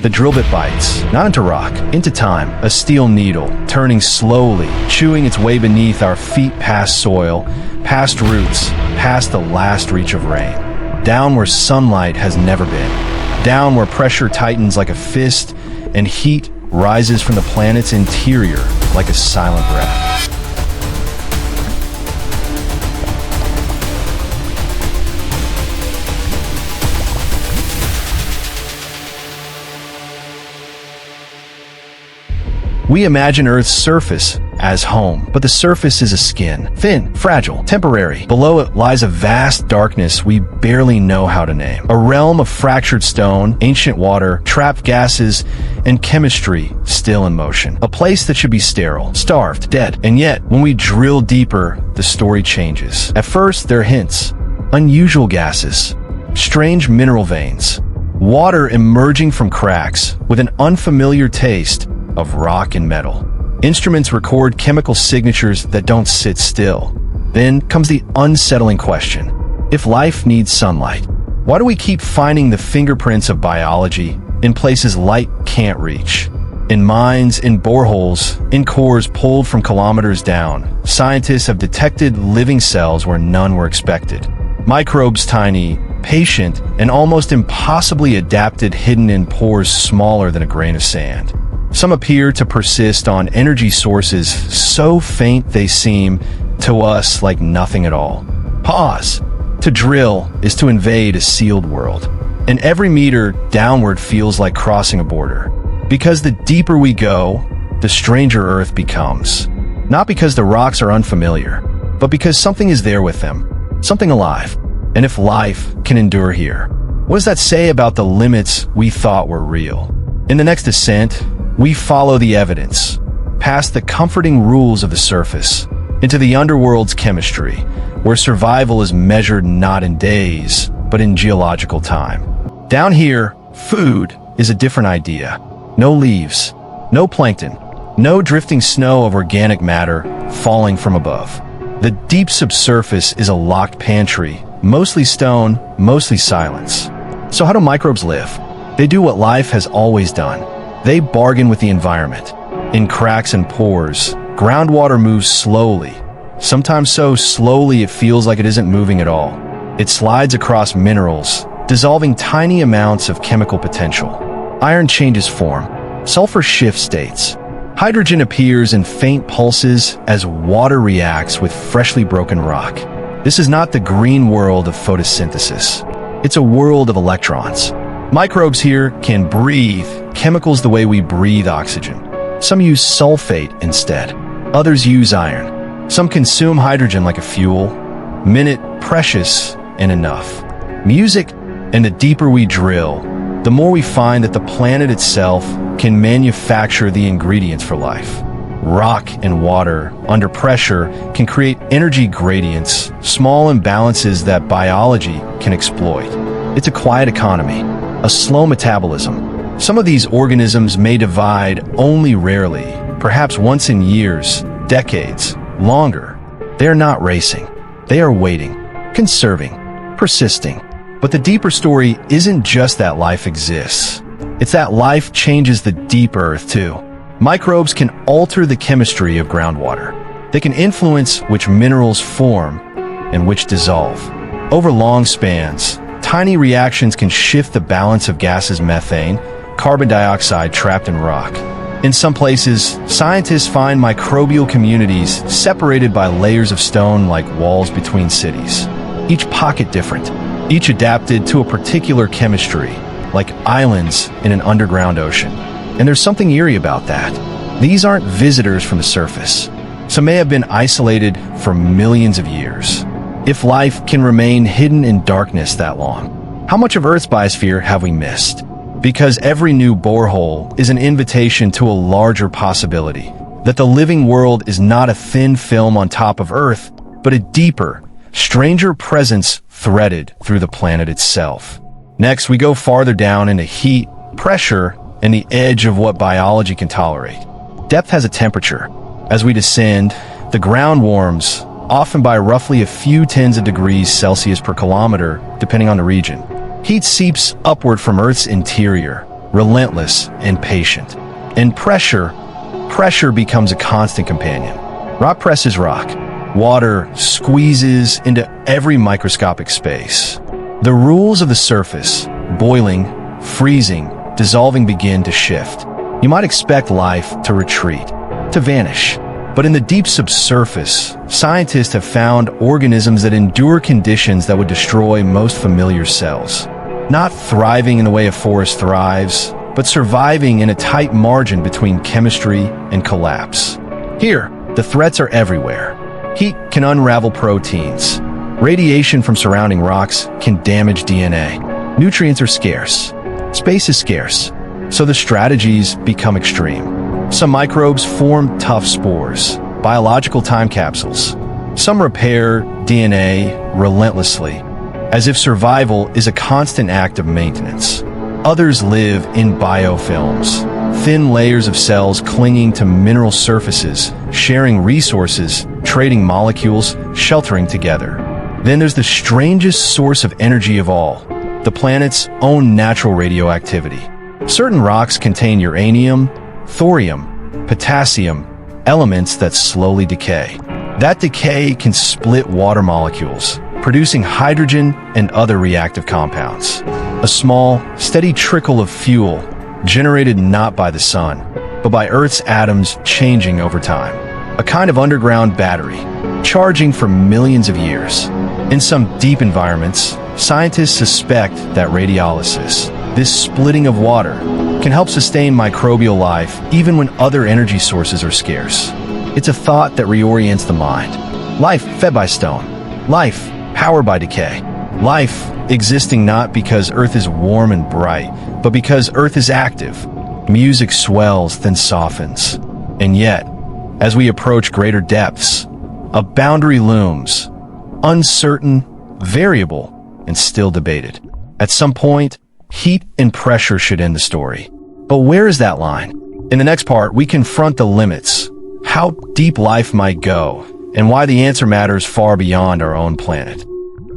The drill bit bites, not into rock, into time, a steel needle, turning slowly, chewing its way beneath our feet past soil, past roots, past the last reach of rain. Down where sunlight has never been. Down where pressure tightens like a fist and heat rises from the planet's interior like a silent breath. We imagine Earth's surface as home, but the surface is a skin, thin, fragile, temporary. Below it lies a vast darkness we barely know how to name. A realm of fractured stone, ancient water, trapped gases, and chemistry still in motion. A place that should be sterile, starved, dead. And yet, when we drill deeper, the story changes. At first, there are hints. Unusual gases, strange mineral veins, water emerging from cracks with an unfamiliar taste of rock and metal. Instruments record chemical signatures that don't sit still. Then comes the unsettling question. If life needs sunlight, why do we keep finding the fingerprints of biology in places light can't reach? In mines, in boreholes, in cores pulled from kilometers down, scientists have detected living cells where none were expected. Microbes tiny, patient, and almost impossibly adapted, hidden in pores smaller than a grain of sand. Some appear to persist on energy sources so faint they seem to us like nothing at all. Pause. To drill is to invade a sealed world, and every meter downward feels like crossing a border. Because the deeper we go, the stranger Earth becomes. Not because the rocks are unfamiliar, but because something is there with them, something alive. And if life can endure here, what does that say about the limits we thought were real? In the next ascent, we follow the evidence, past the comforting rules of the surface, into the underworld's chemistry, where survival is measured not in days, but in geological time. Down here, food is a different idea. No leaves, no plankton, no drifting snow of organic matter falling from above. The deep subsurface is a locked pantry, mostly stone, mostly silence. So how do microbes live? They do what life has always done. They bargain with the environment. In cracks and pores, groundwater moves slowly, sometimes so slowly it feels like it isn't moving at all. It slides across minerals, dissolving tiny amounts of chemical potential. Iron changes form, sulfur shifts states. Hydrogen appears in faint pulses as water reacts with freshly broken rock. This is not the green world of photosynthesis. It's a world of electrons. Microbes here can breathe chemicals the way we breathe oxygen. Some use sulfate instead. Others use iron. Some consume hydrogen like a fuel. Minute, precious, and enough. Music, and the deeper we drill, the more we find that the planet itself can manufacture the ingredients for life. Rock and water, under pressure, can create energy gradients, small imbalances that biology can exploit. It's a quiet economy, a slow metabolism. Some of these organisms may divide only rarely, perhaps once in years, decades, longer. They are not racing. They are waiting, conserving, persisting. But the deeper story isn't just that life exists. It's that life changes the deep earth too. Microbes can alter the chemistry of groundwater. They can influence which minerals form and which dissolve. Over long spans, tiny reactions can shift the balance of gases: methane, carbon dioxide trapped in rock. In some places, scientists find microbial communities separated by layers of stone like walls between cities. Each pocket different, each adapted to a particular chemistry, like islands in an underground ocean. And there's something eerie about that. These aren't visitors from the surface. Some may have been isolated for millions of years. If life can remain hidden in darkness that long, how much of Earth's biosphere have we missed? Because every new borehole is an invitation to a larger possibility, that the living world is not a thin film on top of Earth, but a deeper, stranger presence threaded through the planet itself. Next, we go farther down into heat, pressure, and the edge of what biology can tolerate. Depth has a temperature. As we descend, the ground warms, often by roughly a few tens of degrees Celsius per kilometer, depending on the region. Heat seeps upward from Earth's interior, relentless, and patient. And pressure becomes a constant companion. Rock presses rock. Water squeezes into every microscopic space. The rules of the surface, boiling, freezing, dissolving, begin to shift. You might expect life to retreat, to vanish. But in the deep subsurface, scientists have found organisms that endure conditions that would destroy most familiar cells. Not thriving in the way a forest thrives, but surviving in a tight margin between chemistry and collapse. Here, the threats are everywhere. Heat can unravel proteins. Radiation from surrounding rocks can damage DNA. Nutrients are scarce. Space is scarce. So the strategies become extreme. Some microbes form tough spores, biological time capsules. Some repair DNA relentlessly, as if survival is a constant act of maintenance. Others live in biofilms, thin layers of cells clinging to mineral surfaces, sharing resources, trading molecules, sheltering together. Then there's the strangest source of energy of all, the planet's own natural radioactivity. Certain rocks contain uranium, thorium, potassium, elements that slowly decay. That decay can split water molecules, producing hydrogen and other reactive compounds. A small, steady trickle of fuel, generated not by the sun, but by Earth's atoms changing over time. A kind of underground battery, charging for millions of years. In some deep environments, scientists suspect that radiolysis, this splitting of water, can help sustain microbial life even when other energy sources are scarce. It's a thought that reorients the mind. Life fed by stone. Life powered by decay. Life existing not because Earth is warm and bright, but because Earth is active. Music swells, then softens. And yet, as we approach greater depths, a boundary looms, uncertain, variable, and still debated. At some point, heat and pressure should end the story. But where is that line? In the next part, we confront the limits, how deep life might go, and why the answer matters far beyond our own planet.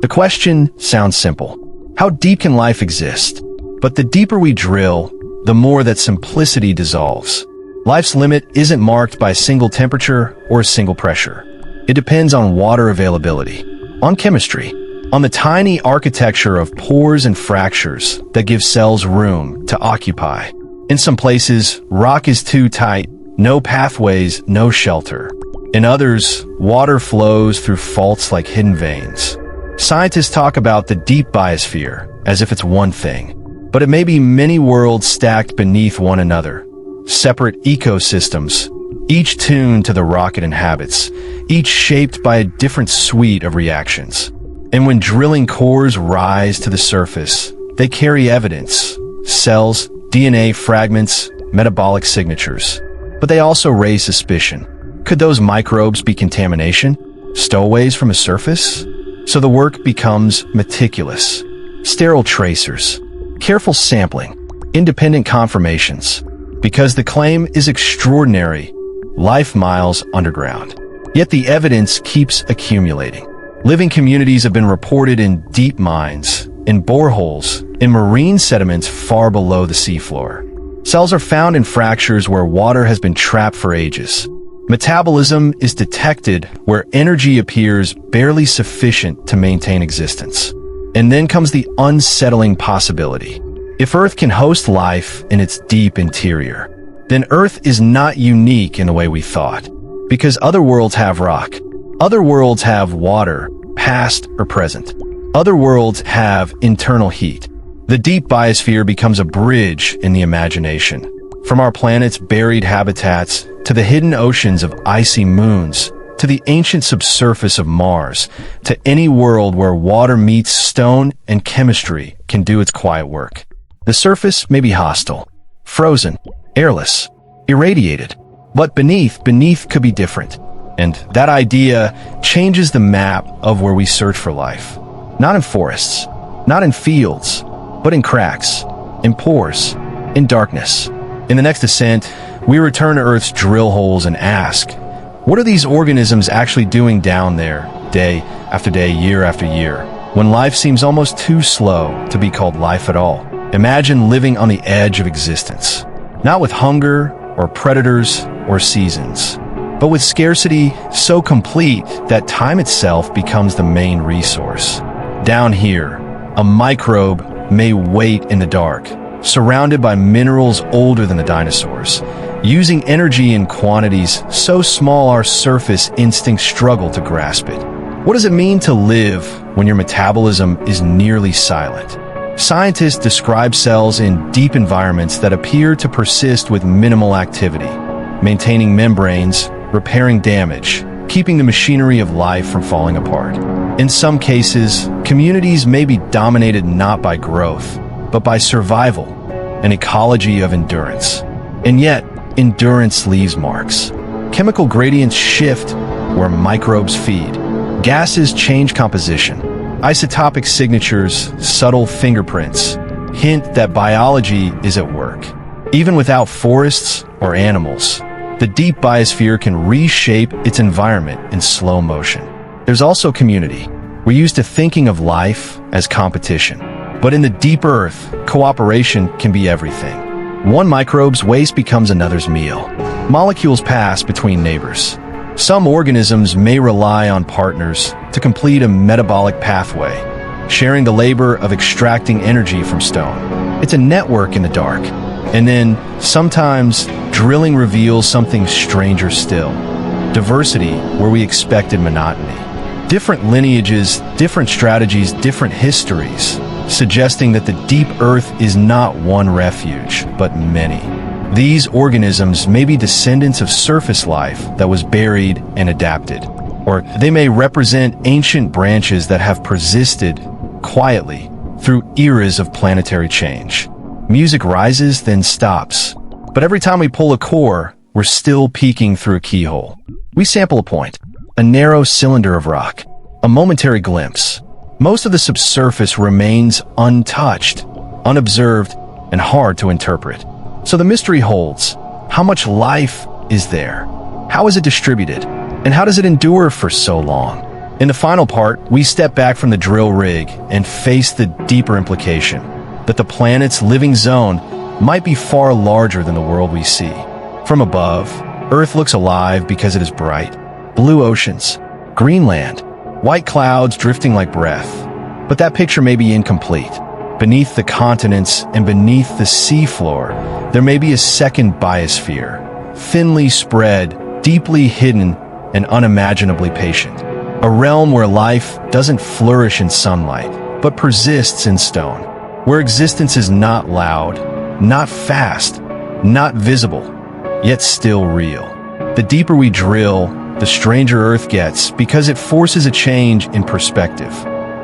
The question sounds simple. How deep can life exist? But the deeper we drill, the more that simplicity dissolves. Life's limit isn't marked by a single temperature or a single pressure. It depends on water availability, on chemistry, on the tiny architecture of pores and fractures that give cells room to occupy. In some places, rock is too tight, no pathways, no shelter. In others, water flows through faults like hidden veins. Scientists talk about the deep biosphere as if it's one thing, but it may be many worlds stacked beneath one another, separate ecosystems, each tuned to the rock it inhabits, each shaped by a different suite of reactions. And when drilling cores rise to the surface, they carry evidence, cells, DNA fragments, metabolic signatures. But they also raise suspicion. Could those microbes be contamination? Stowaways from a surface? So the work becomes meticulous. Sterile tracers, careful sampling, independent confirmations. Because the claim is extraordinary, life miles underground. Yet the evidence keeps accumulating. Living communities have been reported in deep mines, in boreholes, in marine sediments far below the seafloor. Cells are found in fractures where water has been trapped for ages. Metabolism is detected where energy appears barely sufficient to maintain existence. And then comes the unsettling possibility. If Earth can host life in its deep interior, then Earth is not unique in the way we thought. Because other worlds have rock. Other worlds have water, past or present. Other worlds have internal heat. The deep biosphere becomes a bridge in the imagination. From our planet's buried habitats, to the hidden oceans of icy moons, to the ancient subsurface of Mars, to any world where water meets stone and chemistry can do its quiet work. The surface may be hostile, frozen, airless, irradiated, but beneath could be different. And that idea changes the map of where we search for life. Not in forests, not in fields, but in cracks, in pores, in darkness. In the next descent, we return to Earth's drill holes and ask, what are these organisms actually doing down there, day after day, year after year, when life seems almost too slow to be called life at all? Imagine living on the edge of existence, not with hunger or predators or seasons, but with scarcity so complete that time itself becomes the main resource. Down here, a microbe may wait in the dark, surrounded by minerals older than the dinosaurs, using energy in quantities so small our surface instincts struggle to grasp it. What does it mean to live when your metabolism is nearly silent? Scientists describe cells in deep environments that appear to persist with minimal activity, maintaining membranes, repairing damage, keeping the machinery of life from falling apart. In some cases, communities may be dominated not by growth, but by survival, an ecology of endurance. And yet, endurance leaves marks. Chemical gradients shift where microbes feed. Gases change composition. Isotopic signatures, subtle fingerprints, hint that biology is at work. Even without forests or animals, the deep biosphere can reshape its environment in slow motion. There's also community. We're used to thinking of life as competition. But in the deep earth, cooperation can be everything. One microbe's waste becomes another's meal. Molecules pass between neighbors. Some organisms may rely on partners to complete a metabolic pathway, sharing the labor of extracting energy from stone. It's a network in the dark. And then, sometimes, drilling reveals something stranger still. Diversity where we expected monotony. Different lineages, different strategies, different histories, suggesting that the deep earth is not one refuge, but many. These organisms may be descendants of surface life that was buried and adapted, or they may represent ancient branches that have persisted quietly through eras of planetary change. Music rises, then stops, but every time we pull a core, we're still peeking through a keyhole. We sample a point, a narrow cylinder of rock, a momentary glimpse. Most of the subsurface remains untouched, unobserved, and hard to interpret. So the mystery holds, how much life is there? How is it distributed? And how does it endure for so long? In the final part, we step back from the drill rig and face the deeper implication that the planet's living zone might be far larger than the world we see. From above, Earth looks alive because it is bright. Blue oceans, green land, white clouds drifting like breath. But that picture may be incomplete. Beneath the continents and beneath the seafloor, there may be a second biosphere, thinly spread, deeply hidden, and unimaginably patient. A realm where life doesn't flourish in sunlight, but persists in stone. Where existence is not loud, not fast, not visible, yet still real. The deeper we drill, the stranger Earth gets because it forces a change in perspective.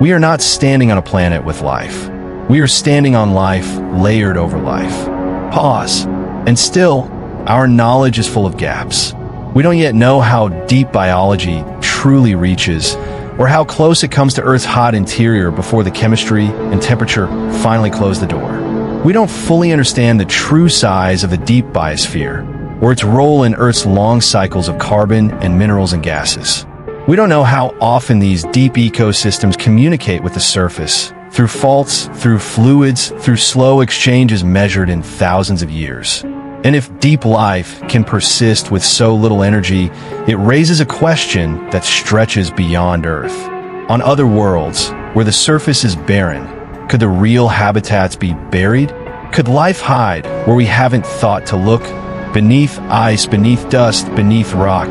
We are not standing on a planet with life. We are standing on life layered over life. Pause. And still, our knowledge is full of gaps. We don't yet know how deep biology truly reaches, or how close it comes to Earth's hot interior before the chemistry and temperature finally close the door. We don't fully understand the true size of the deep biosphere, or its role in Earth's long cycles of carbon and minerals and gases. We don't know how often these deep ecosystems communicate with the surface, through faults, through fluids, through slow exchanges measured in thousands of years. And if deep life can persist with so little energy, it raises a question that stretches beyond Earth. On other worlds, where the surface is barren, could the real habitats be buried? Could life hide where we haven't thought to look? Beneath ice, beneath dust, beneath rock,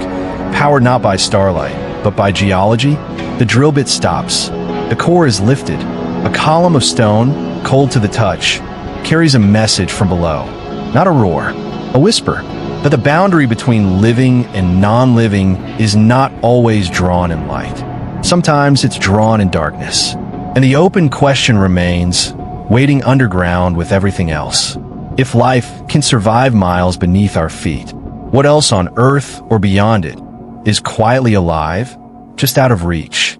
powered not by starlight, but by geology, the drill bit stops. The core is lifted. A column of stone, cold to the touch, carries a message from below. Not a roar, a whisper, that the boundary between living and non-living is not always drawn in light. Sometimes it's drawn in darkness. And the open question remains, waiting underground with everything else. If life can survive miles beneath our feet, what else on Earth or beyond it is quietly alive, just out of reach?